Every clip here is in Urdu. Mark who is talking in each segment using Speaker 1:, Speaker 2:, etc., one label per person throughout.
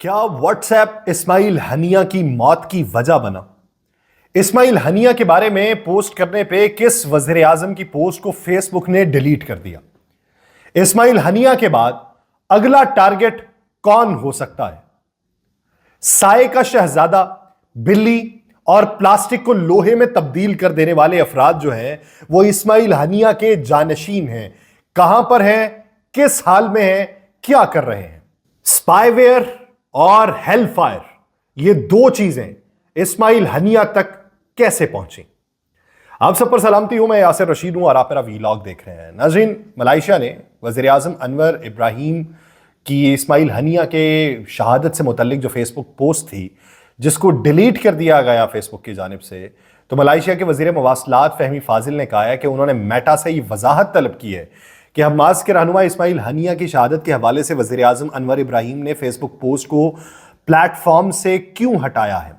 Speaker 1: کیا واٹس ایپ اسماعیل ہنیہ کی موت کی وجہ بنا؟ اسماعیل ہنیہ کے بارے میں پوسٹ کرنے پہ کس وزیر اعظم کی پوسٹ کو فیس بک نے ڈیلیٹ کر دیا؟ اسماعیل ہنیہ کے بعد اگلا ٹارگٹ کون ہو سکتا ہے؟ سائے کا شہزادہ، بلی اور پلاسٹک کو لوہے میں تبدیل کر دینے والے افراد جو ہیں وہ اسماعیل ہنیہ کے جانشین ہیں۔ کہاں پر ہیں؟ کس حال میں ہیں؟ کیا کر رہے ہیں؟ سپائی ویئر اور ہیل فائر، یہ دو چیزیں اسماعیل ہنیہ تک کیسے پہنچیں؟ آپ سب پر سلامتی ہوں، میں یاسر رشید ہوں اور آپ میرا ویلاگ دیکھ رہے ہیں۔ ناظرین، ملائیشیا نے وزیر اعظم انور ابراہیم کی اسماعیل ہنیہ کے شہادت سے متعلق جو فیس بک پوسٹ تھی جس کو ڈیلیٹ کر دیا گیا فیس بک کی جانب سے، تو ملائیشیا کے وزیر مواصلات فہمی فاضل نے کہا ہے کہ انہوں نے میٹا سے یہ وضاحت طلب کی ہے کہ حماس کے رہنما اسماعیل ہنیہ کی شہادت کے حوالے سے وزیر اعظم انور ابراہیم نے فیس بک پوسٹ کو پلیٹ فارم سے کیوں ہٹایا ہے۔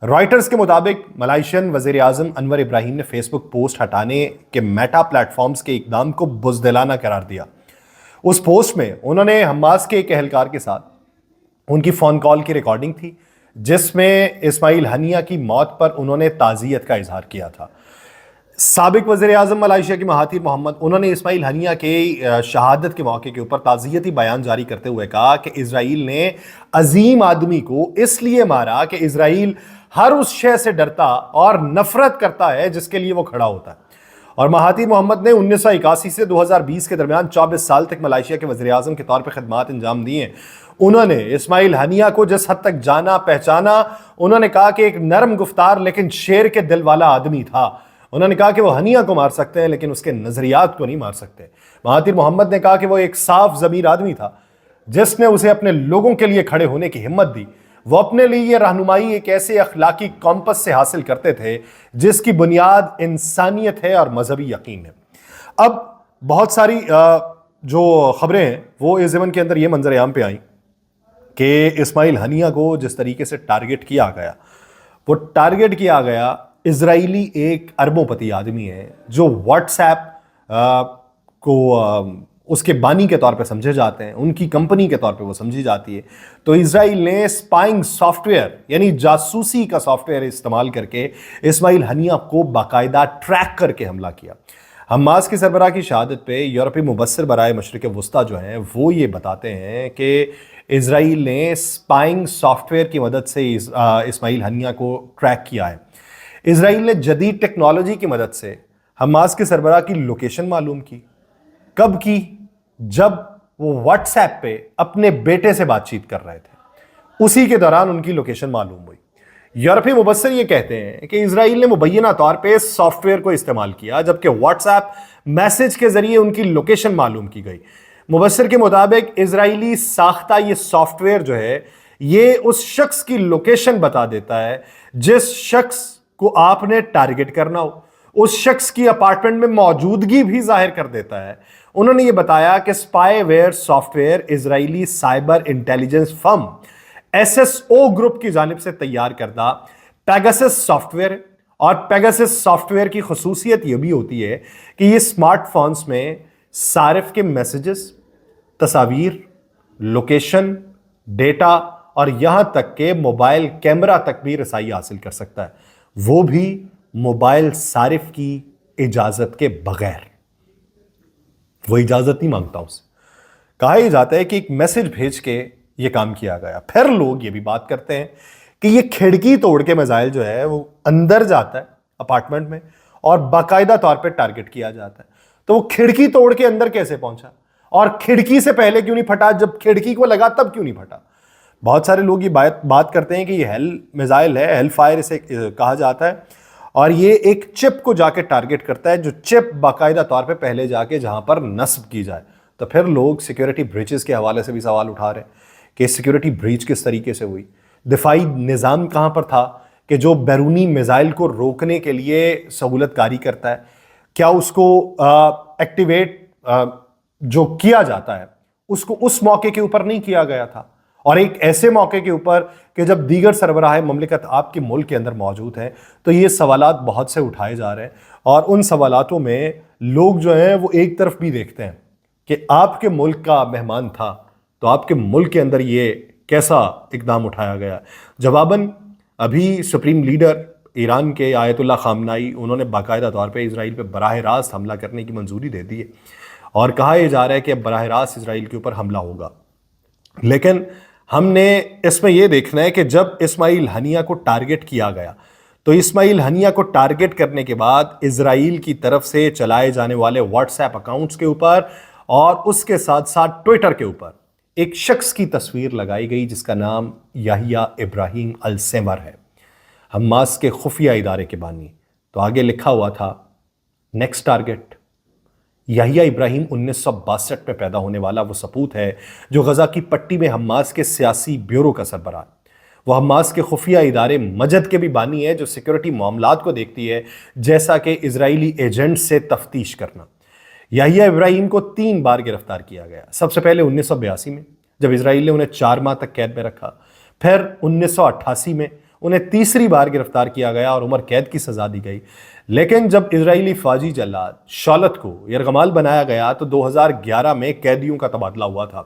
Speaker 1: رائٹرز کے مطابق ملائیشین وزیر اعظم انور ابراہیم نے فیس بک پوسٹ ہٹانے کے میٹا پلیٹ فارمز کے اقدام کو بزدلانہ قرار دیا۔ اس پوسٹ میں انہوں نے حماس کے ایک اہلکار کے ساتھ ان کی فون کال کی ریکارڈنگ تھی جس میں اسماعیل ہنیہ کی موت پر انہوں نے تعزیت کا اظہار کیا تھا۔ سابق وزیر اعظم ملائیشیا کی مہاتیر محمد، انہوں نے اسماعیل ہنیہ کے شہادت کے موقع کے اوپر تعزیتی بیان جاری کرتے ہوئے کہا کہ اسرائیل نے عظیم آدمی کو اس لیے مارا کہ اسرائیل ہر اس شے سے ڈرتا اور نفرت کرتا ہے جس کے لیے وہ کھڑا ہوتا ہے۔ اور مہاتیر محمد نے 1981 سے 2020 کے درمیان 24 سال تک ملائیشیا کے وزیر اعظم کے طور پر خدمات انجام دی ہیں۔ انہوں نے اسماعیل ہنیہ کو جس حد تک جانا پہچانا، انہوں نے کہا کہ ایک نرم گفتار لیکن شیر کے دل والا آدمی تھا۔ انہوں نے کہا کہ وہ ہنیہ کو مار سکتے ہیں لیکن اس کے نظریات کو نہیں مار سکتے۔ مہاتیر محمد نے کہا کہ وہ ایک صاف ضمیر آدمی تھا جس نے اسے اپنے لوگوں کے لیے کھڑے ہونے کی ہمت دی۔ وہ اپنے لیے یہ رہنمائی ایک ایسے اخلاقی کمپس سے حاصل کرتے تھے جس کی بنیاد انسانیت ہے اور مذہبی یقین ہے۔ اب بہت ساری جو خبریں ہیں وہ اس زمن کے اندر یہ منظر عام پہ آئیں کہ اسماعیل ہنیہ کو جس طریقے سے ٹارگٹ کیا گیا، وہ ٹارگٹ کیا گیا اسرائیلی ایک اربوں پتی آدمی ہے جو واٹس ایپ کو اس کے بانی کے طور پہ سمجھے جاتے ہیں، ان کی کمپنی کے طور پہ وہ سمجھی جاتی ہے۔ تو اسرائیل نے اسپائنگ سافٹ ویئر یعنی جاسوسی کا سافٹ ویئر استعمال کر کے اسماعیل ہنیہ کو باقاعدہ ٹریک کر کے حملہ کیا۔ حماس کی سربراہ کی شہادت پہ یورپی مبصر برائے مشرق وسطیٰ جو ہیں وہ یہ بتاتے ہیں کہ اسرائیل نے اسپائنگ سافٹ ویئر کی مدد سے اسماعیل ہنیہ کو ٹریک کیا ہے۔ اسرائیل نے جدید ٹیکنالوجی کی مدد سے حماس کے سربراہ کی لوکیشن معلوم کی۔ کب کی؟ جب وہ واٹس ایپ پہ اپنے بیٹے سے بات چیت کر رہے تھے، اسی کے دوران ان کی لوکیشن معلوم ہوئی۔ یورپی مبصر یہ کہتے ہیں کہ اسرائیل نے مبینہ طور پہ اس سافٹ ویئر کو استعمال کیا جبکہ واٹس ایپ میسج کے ذریعے ان کی لوکیشن معلوم کی گئی۔ مبصر کے مطابق اسرائیلی ساختہ یہ سافٹ ویئر جو ہے یہ اس شخص کی لوکیشن بتا دیتا ہے جس شخص کو آپ نے ٹارگٹ کرنا ہو، اس شخص کی اپارٹمنٹ میں موجودگی بھی ظاہر کر دیتا ہے۔ انہوں نے یہ بتایا کہ سپائی ویئر سافٹ ویئر اسرائیلی cyber intelligence firm SSO group کی جانب سے تیار کردہ پیگاسس سافٹ ویئر، اور پیگاسس سافٹ ویئر کی خصوصیت یہ بھی ہوتی ہے کہ یہ اسمارٹ فونز میں صارف کے میسیجز، تصاویر، لوکیشن، ڈیٹا اور یہاں تک کہ موبائل کیمرہ تک بھی رسائی حاصل کر سکتا ہے، وہ بھی موبائل صارف کی اجازت کے بغیر۔ وہ اجازت نہیں مانگتا اسے۔ کہا یہ جاتا ہے کہ ایک میسج بھیج کے یہ کام کیا گیا۔ پھر لوگ یہ بھی بات کرتے ہیں کہ یہ کھڑکی توڑ کے میزائل جو ہے وہ اندر جاتا ہے اپارٹمنٹ میں اور باقاعدہ طور پہ ٹارگٹ کیا جاتا ہے۔ تو وہ کھڑکی توڑ کے اندر کیسے پہنچا اور کھڑکی سے پہلے کیوں نہیں پھٹا؟ جب کھڑکی کو لگا تب کیوں نہیں پھٹا؟ بہت سارے لوگ یہ بات کرتے ہیں کہ یہ ہیل میزائل ہے، ہیل فائر اسے کہا جاتا ہے، اور یہ ایک چپ کو جا کے ٹارگٹ کرتا ہے جو چپ باقاعدہ طور پہ پہلے جا کے جہاں پر نصب کی جائے۔ تو پھر لوگ سیکیورٹی بریچز کے حوالے سے بھی سوال اٹھا رہے ہیں کہ سیکیورٹی بریچ کس طریقے سے ہوئی، دفاعی نظام کہاں پر تھا کہ جو بیرونی میزائل کو روکنے کے لیے سہولت کاری کرتا ہے؟ کیا اس کو ایکٹیویٹ جو کیا جاتا ہے اس کو اس موقع کے اوپر نہیں کیا گیا تھا، اور ایک ایسے موقع کے اوپر کہ جب دیگر سربراہ مملکت آپ کے ملک کے اندر موجود ہیں؟ تو یہ سوالات بہت سے اٹھائے جا رہے ہیں، اور ان سوالاتوں میں لوگ جو ہیں وہ ایک طرف بھی دیکھتے ہیں کہ آپ کے ملک کا مہمان تھا تو آپ کے ملک کے اندر یہ کیسا اقدام اٹھایا گیا؟ جواباً ابھی سپریم لیڈر ایران کے آیت اللہ خامنائی انہوں نے باقاعدہ طور پہ اسرائیل پہ براہ راست حملہ کرنے کی منظوری دے دی ہے، اور کہا یہ جا رہا ہے کہ اب براہ راست اسرائیل کے اوپر حملہ ہوگا۔ لیکن ہم نے اس میں یہ دیکھنا ہے کہ جب اسماعیل ہنیہ کو ٹارگٹ کیا گیا تو اسماعیل ہنیہ کو ٹارگٹ کرنے کے بعد اسرائیل کی طرف سے چلائے جانے والے واٹس ایپ اکاؤنٹس کے اوپر اور اس کے ساتھ ساتھ ٹویٹر کے اوپر ایک شخص کی تصویر لگائی گئی جس کا نام یحییٰ ابراہیم السیمر ہے، حماس کے خفیہ ادارے کے بانی۔ تو آگے لکھا ہوا تھا نیکسٹ ٹارگٹ یحییٰ ابراہیم 1962 میں پیدا ہونے والا وہ سپوت ہے جو غزہ کی پٹی میں حماس کے سیاسی بیورو کا سربراہ ہے۔ وہ حماس کے خفیہ ادارے مجد کے بھی بانی ہے جو سیکورٹی معاملات کو دیکھتی ہے، جیسا کہ اسرائیلی ایجنٹ سے تفتیش کرنا۔ یحییٰ ابراہیم کو 3 بار گرفتار کیا گیا، سب سے پہلے 1982 میں جب اسرائیل نے انہیں 4 ماہ تک قید میں رکھا، پھر 1988 میں انہیں تیسری بار گرفتار کیا گیا اور عمر قید کی سزا دی گئی۔ لیکن جب اسرائیلی فوجی جلاد شولت کو یرغمال بنایا گیا تو 2011 میں قیدیوں کا تبادلہ ہوا تھا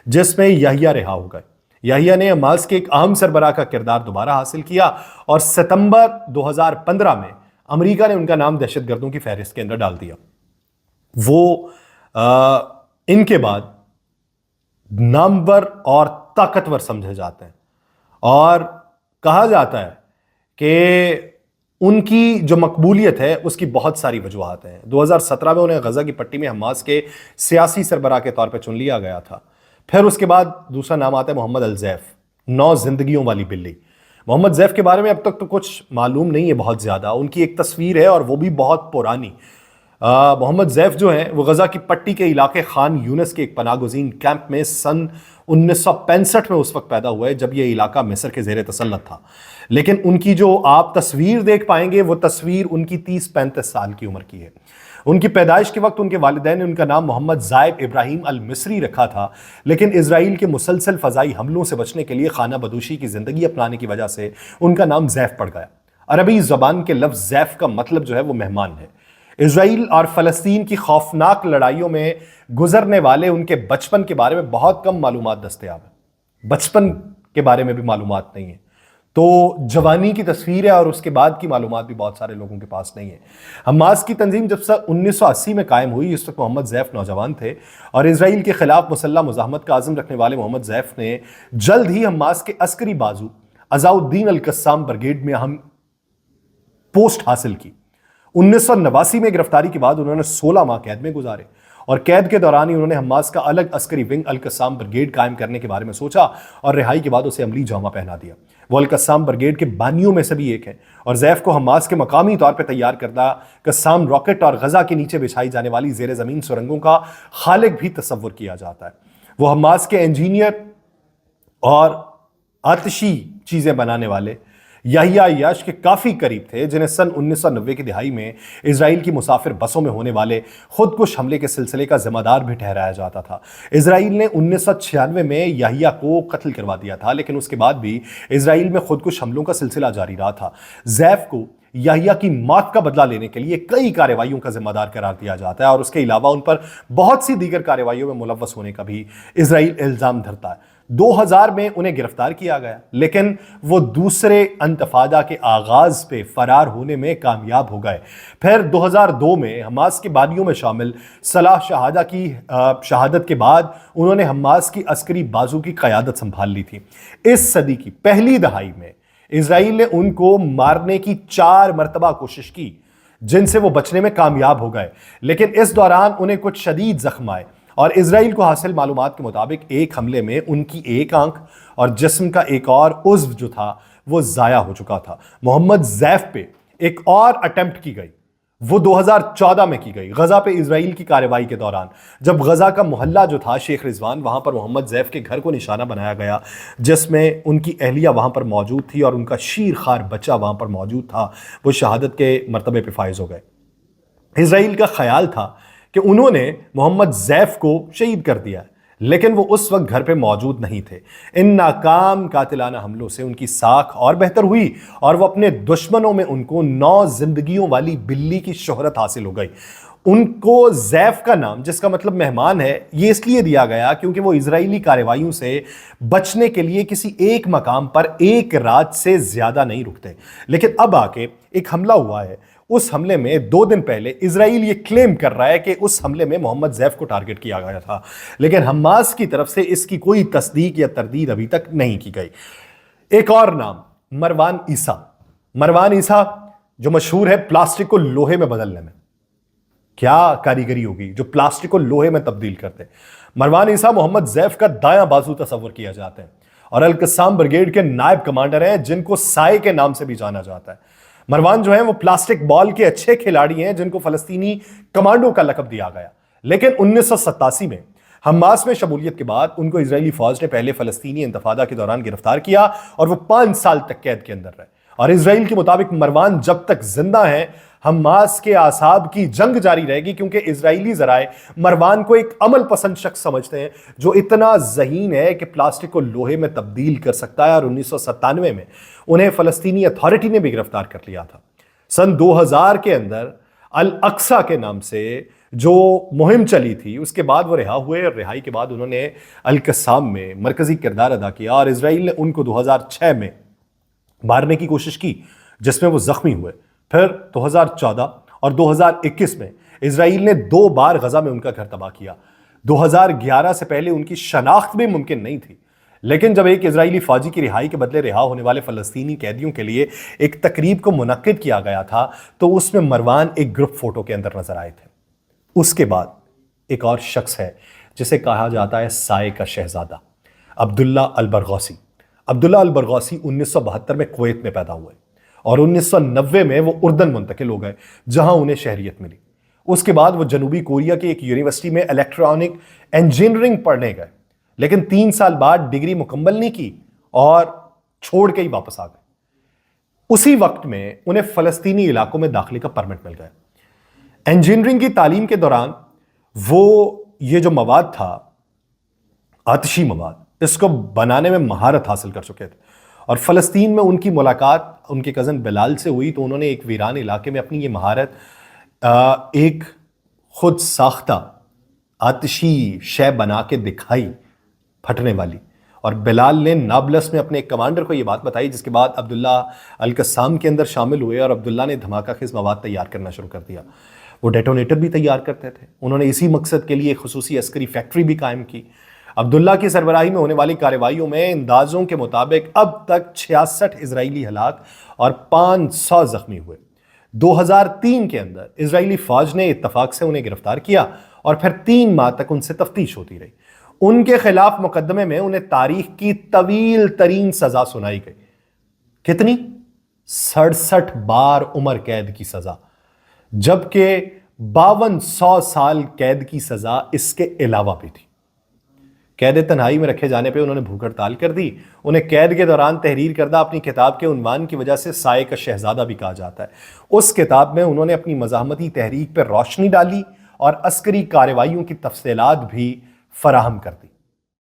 Speaker 1: جس میں یحییٰ رہا ہو گئے۔ یحییٰ نے حماس کے ایک اہم سربراہ کا کردار دوبارہ حاصل کیا اور ستمبر 2015 میں امریکہ نے ان کا نام دہشت گردوں کی فہرست کے اندر ڈال دیا۔ وہ ان کے بعد نامور اور طاقتور سمجھے جاتے ہیں اور کہا جاتا ہے کہ ان کی جو مقبولیت ہے اس کی بہت ساری وجوہات ہیں۔ 2017 میں انہیں غزہ کی پٹی میں حماس کے سیاسی سربراہ کے طور پہ چن لیا گیا تھا۔ پھر اس کے بعد دوسرا نام آتا ہے محمد الزیف، 9 زندگیوں والی بلی۔ محمد زیف کے بارے میں اب تک تو کچھ معلوم نہیں ہے بہت زیادہ، ان کی ایک تصویر ہے اور وہ بھی بہت پرانی۔ محمد زیف جو ہیں وہ غزہ کی پٹی کے علاقے خان یونس کے ایک پناہ گزین کیمپ میں سن 1965 میں اس وقت پیدا ہوئے جب یہ علاقہ مصر کے زیر تسلط تھا۔ لیکن ان کی جو آپ تصویر دیکھ پائیں گے وہ تصویر ان کی 30-35 سال کی عمر کی ہے۔ ان کی پیدائش کے وقت ان کے والدین نے ان کا نام محمد زائب ابراہیم المصری رکھا تھا، لیکن اسرائیل کے مسلسل فضائی حملوں سے بچنے کے لیے خانہ بدوشی کی زندگی اپنانے کی وجہ سے ان کا نام زیف پڑ گیا۔ عربی زبان کے لفظ زیف کا مطلب جو ہے وہ مہمان ہے۔ اسرائیل اور فلسطین کی خوفناک لڑائیوں میں گزرنے والے ان کے بچپن کے بارے میں بہت کم معلومات دستیاب ہیں، بچپن کے بارے میں بھی معلومات نہیں ہیں۔ تو جوانی کی تصویر ہے اور اس کے بعد کی معلومات بھی بہت سارے لوگوں کے پاس نہیں ہے۔ حماس کی تنظیم جب 1980 میں قائم ہوئی، اس وقت محمد زیف نوجوان تھے اور اسرائیل کے خلاف مسلح مزاحمت کا عزم رکھنے والے محمد زیف نے جلد ہی حماس کے عسکری بازو عزاء الدین القسام بریگیڈ میں اہم پوسٹ حاصل کی۔ 1989 میں گرفتاری کے بعد انہوں نے 16 ماہ قید میں گزارے اور قید کے دوران ہی انہوں نے حماس کا الگ عسکری ونگ القسام بریگیڈ قائم کرنے کے بارے میں سوچا اور رہائی کے بعد اسے عملی جامہ پہنا دیا۔ وہ القسام بریگیڈ کے بانیوں میں سے بھی ایک ہے اور زیف کو حماس کے مقامی طور پہ تیار کردہ قسام راکٹ اور غزہ کے نیچے بچھائی جانے والی زیر زمین سرنگوں کا خالق بھی تصور کیا جاتا ہے۔ وہ حماس کے انجینئر اور آتشی چیزیں بنانے والے یحییٰ عیاش کے کافی قریب تھے، جنہیں سن 1990 کی دہائی میں اسرائیل کی مسافر بسوں میں ہونے والے خودکش حملے کے سلسلے کا ذمہ دار بھی ٹھہرایا جاتا تھا۔ اسرائیل نے 1996 میں یحییٰ کو قتل کروا دیا تھا، لیکن اس کے بعد بھی اسرائیل میں خودکش حملوں کا سلسلہ جاری رہا تھا۔ زیف کو یحییٰ کی موت کا بدلہ لینے کے لیے کئی کارروائیوں کا ذمہ دار قرار دیا جاتا ہے اور اس کے علاوہ ان پر بہت سی دیگر کارروائیوں میں ملوث ہونے کا بھی اسرائیل الزام دھرتا ہے۔ 2000 میں انہیں گرفتار کیا گیا، لیکن وہ دوسرے انتفاضہ کے آغاز پہ فرار ہونے میں کامیاب ہو گئے۔ پھر 2002 میں حماس کے بانیوں میں شامل صلاح شہادہ کی شہادت کے بعد انہوں نے حماس کی عسکری بازو کی قیادت سنبھال لی تھی۔ اس صدی کی پہلی دہائی میں اسرائیل نے ان کو مارنے کی 4 مرتبہ کوشش کی، جن سے وہ بچنے میں کامیاب ہو گئے، لیکن اس دوران انہیں کچھ شدید زخم آئے اور اسرائیل کو حاصل معلومات کے مطابق ایک حملے میں ان کی ایک آنکھ اور جسم کا ایک اور عضو جو تھا وہ ضائع ہو چکا تھا۔ محمد زیف پہ ایک اور اٹیمپٹ کی گئی، وہ 2014 میں کی گئی غزہ پہ اسرائیل کی کارروائی کے دوران، جب غزہ کا محلہ جو تھا شیخ رضوان، وہاں پر محمد زیف کے گھر کو نشانہ بنایا گیا، جس میں ان کی اہلیہ وہاں پر موجود تھی اور ان کا شیر خوار بچہ وہاں پر موجود تھا۔ وہ شہادت کے مرتبے پہ فائز ہو گئے۔ اسرائیل کا خیال تھا کہ انہوں نے محمد زیف کو شہید کر دیا، لیکن وہ اس وقت گھر پہ موجود نہیں تھے۔ ان ناکام قاتلانہ حملوں سے ان کی ساکھ اور بہتر ہوئی اور وہ اپنے دشمنوں میں ان کو 9 زندگیوں والی بلی کی شہرت حاصل ہو گئی۔ ان کو زیف کا نام، جس کا مطلب مہمان ہے، یہ اس لیے دیا گیا کیونکہ وہ اسرائیلی کارروائیوں سے بچنے کے لیے کسی ایک مقام پر ایک رات سے زیادہ نہیں رکتے۔ لیکن اب آ کے ایک حملہ ہوا ہے، اس حملے میں 2 دن پہلے اسرائیل یہ کلیم کر رہا ہے کہ اس حملے میں محمد زیف کو ٹارگٹ کیا گیا تھا، لیکن حماس کی طرف سے اس کی کوئی تصدیق یا تردید ابھی تک نہیں کی گئی۔ ایک اور نام، مروان عیسیٰ۔ مروان عیسیٰ جو مشہور ہے پلاسٹک کو لوہے میں بدلنے میں، کیا کاریگری ہوگی جو پلاسٹک کو لوہے میں تبدیل کرتے۔ مروان عیسیٰ محمد زیف کا دایاں بازو تصور کیا جاتا ہے اور القسام بریگیڈ کے نائب کمانڈر ہیں جن کو سائے کے نام سے بھی جانا جاتا ہے۔ مروان جو ہیں وہ پلاسٹک بال کے اچھے کھلاڑی ہیں جن کو فلسطینی کمانڈو کا لقب دیا گیا، لیکن 1987 میں حماس میں شمولیت کے بعد ان کو اسرائیلی فوج نے پہلے فلسطینی انتفاضہ کے دوران گرفتار کیا اور وہ 5 سال تک قید کے اندر رہے، اور اسرائیل کے مطابق مروان جب تک زندہ ہیں حماس کے اعصاب کی جنگ جاری رہے گی، کیونکہ اسرائیلی ذرائع مروان کو ایک عمل پسند شخص سمجھتے ہیں جو اتنا ذہین ہے کہ پلاسٹک کو لوہے میں تبدیل کر سکتا ہے، اور 1997 میں انہیں فلسطینی اتھارٹی نے بھی گرفتار کر لیا تھا۔ سن 2000 کے اندر الاقصی کے نام سے جو مہم چلی تھی، اس کے بعد وہ رہا ہوئے، اور رہائی کے بعد انہوں نے القسام میں مرکزی کردار ادا کیا، اور اسرائیل نے ان کو 2006 میں مارنے کی کوشش کی جس میں وہ زخمی ہوئے۔ پھر 2014 اور 2021 میں اسرائیل نے 2 بار غزہ میں ان کا گھر تباہ کیا۔ 2011 سے پہلے ان کی شناخت بھی ممکن نہیں تھی، لیکن جب ایک اسرائیلی فوجی کی رہائی کے بدلے رہا ہونے والے فلسطینی قیدیوں کے لیے ایک تقریب کو منعقد کیا گیا تھا تو اس میں مروان ایک گروپ فوٹو کے اندر نظر آئے تھے۔ اس کے بعد ایک اور شخص ہے جسے کہا جاتا ہے سائے کا شہزادہ، عبداللہ البرغوثی۔ عبداللہ البرغوثی 1972 میں کویت میں پیدا ہوئے اور 1990 میں وہ اردن منتقل ہو گئے جہاں انہیں شہریت ملی۔ اس کے بعد وہ جنوبی کوریا کی ایک یونیورسٹی میں الیکٹرانک انجینئرنگ پڑھنے گئے، لیکن 3 سال بعد ڈگری مکمل نہیں کی اور چھوڑ کے ہی واپس آ گئے۔ اسی وقت میں انہیں فلسطینی علاقوں میں داخلے کا پرمٹ مل گیا۔ انجینئرنگ کی تعلیم کے دوران وہ یہ جو مواد تھا، آتشی مواد، اس کو بنانے میں مہارت حاصل کر چکے تھے، اور فلسطین میں ان کی ملاقات ان کے کزن بلال سے ہوئی تو انہوں نے ایک ویران علاقے میں اپنی یہ مہارت ایک خود ساختہ آتشی شے بنا کے دکھائی، پھٹنے والی، اور بلال نے نابلس میں اپنے ایک کمانڈر کو یہ بات بتائی، جس کے بعد عبداللہ القسام کے اندر شامل ہوئے اور عبداللہ نے دھماکہ خیز مواد تیار کرنا شروع کر دیا۔ وہ ڈیٹونیٹر بھی تیار کرتے تھے۔ انہوں نے اسی مقصد کے لیے ایک خصوصی عسکری فیکٹری بھی قائم کی۔ عبداللہ کی سربراہی میں ہونے والی کارروائیوں میں اندازوں کے مطابق اب تک 66 اسرائیلی ہلاک اور 500 زخمی ہوئے۔ 2003 کے اندر اسرائیلی فوج نے اتفاق سے انہیں گرفتار کیا اور پھر 3 ماہ تک ان سے تفتیش ہوتی رہی۔ ان کے خلاف مقدمے میں انہیں تاریخ کی طویل ترین سزا سنائی گئی۔ کتنی؟ 67 بار عمر قید کی سزا، جبکہ 5200 سال قید کی سزا اس کے علاوہ بھی تھی۔ قید تنہائی میں رکھے جانے پہ انہوں نے بھوک ہڑتال کر دی۔ انہیں قید کے دوران تحریر کردہ اپنی کتاب کے عنوان کی وجہ سے سائے کا شہزادہ بھی کہا جاتا ہے۔ اس کتاب میں انہوں نے اپنی مزاحمتی تحریک پر روشنی ڈالی اور عسکری کارروائیوں کی تفصیلات بھی فراہم کر دی۔